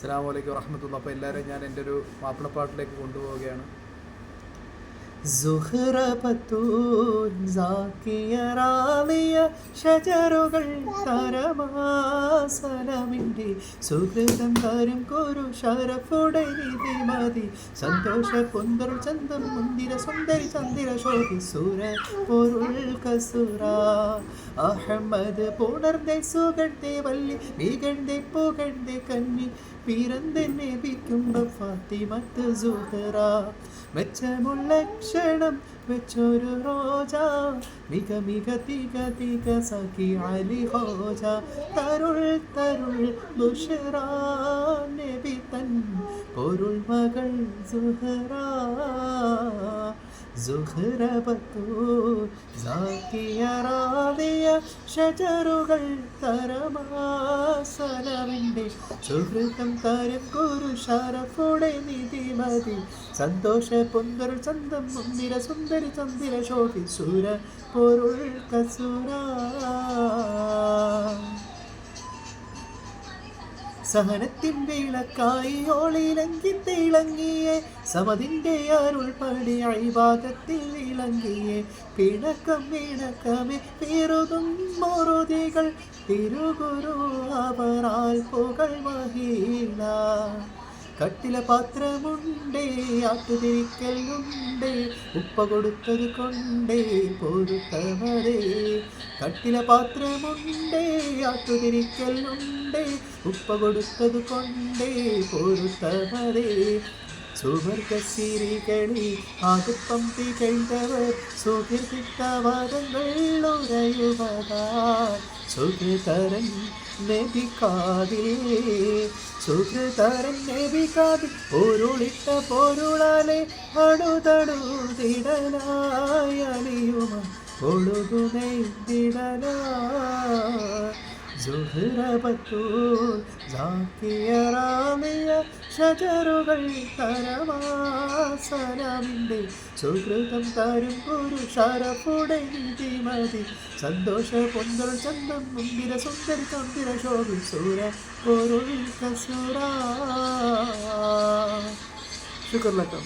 അസ്സലാമു അലൈക്കും വറഹ്മത്തുള്ളാഹി. അപ്പോൾ എല്ലാവരും ഞാൻ എൻ്റെ ഒരു മാപ്പിളപ്പാട്ടിലേക്ക് കൊണ്ടുപോവുകയാണ്. ഷജറുകൾ തരമാസനമിൻ്റെ സുഹൃതം തരും കുരു ഷറഫുടെ നിധിമതി സന്തോഷ പൊന്തരുൾ ചന്തം മുന്തിര സുന്ദരി ചന്ദിര ശോഭി സൂര പൊരുൾ കസുര അഹമ്മദ് പുണർന്നെ സുഗന്ധെ വല്ലി മികഴ്ന്നെ പുകഴ്ന്നെ കന്നി പിറന്നെ നബിക്കുമ്പ ഫാത്തിമത്ത് സുഹറ മെച്ചമുള്ള ക്ഷണം വെച്ചൊരു റോജ മിക മിക തിക തിക സഖി അലി ഹോജ തരുൾ തരുൾ ബുഷറ നബി തൻ പൊരുൾ മകൾ സുഹറ ഷജറുകൾ തരമാസനമിൻ്റെ സുഹൃതം തരം കുരു ഷറഫുടെ നിധിമതി സന്തോഷ പൊന്തരുൾ ചന്തം മുന്തിര സുന്ദരി ചന്ദിര ശോഭി സുര പൊരുൾ കസുര സഹനത്തിൻ വിളക്കായി ഓളിലങ്കി തിളങ്ങിയേ സമതിൻ്റെ അരുൾ പടി ഇബാദത്തിൽ വിളങ്ങിയേ പിണക്കം വിണക്കമേ പേറുതും മൊറുതികൾ തിരുഗുരു അവരാൽ പുകൾ വഹീല കട്ടില പാത്രമുണ്ടേ ആട്ടുതിരിക്കലുണ്ടേ ഉപ്പ കൊടുത്തത് കൊണ്ടേ പൊരുത്തവരേ കട്ടില പാത്രമുണ്ടേ ആട്ടുതിരിക്കലുണ്ടേ ഉപ്പ കൊടുത്തത് കൊണ്ടേ പൊരുത്തവരേ സുവർഗസിരികളിൽ ആകുപ്പം തികഴ്ന്നവർ സുഹൃത്തിത്തവാദങ്ങൾ ഉറയുവതാൽ സുഹൃതരൻ നബിക്കാതിൽ സുഹൃതരൻ നബിക്കാതിൽ പൊരുളിട്ട പൊരുളാലെ അണുതടുതിടലായി അലിയുമ ഒഴുകുമെയ്തിടലായി ഷജറുകൾ തരവാസനമിൻ്റെ സുഹൃതം തരും കുരു ഷറഫുടെ നിധിമതി സന്തോഷ പൊന്തൽ ചന്തം മുന്തിര സുന്ദരി ചന്ദിര ശോഭി സൂര പൊരുൾ കസുര. ശുക്ർ ലക്കും.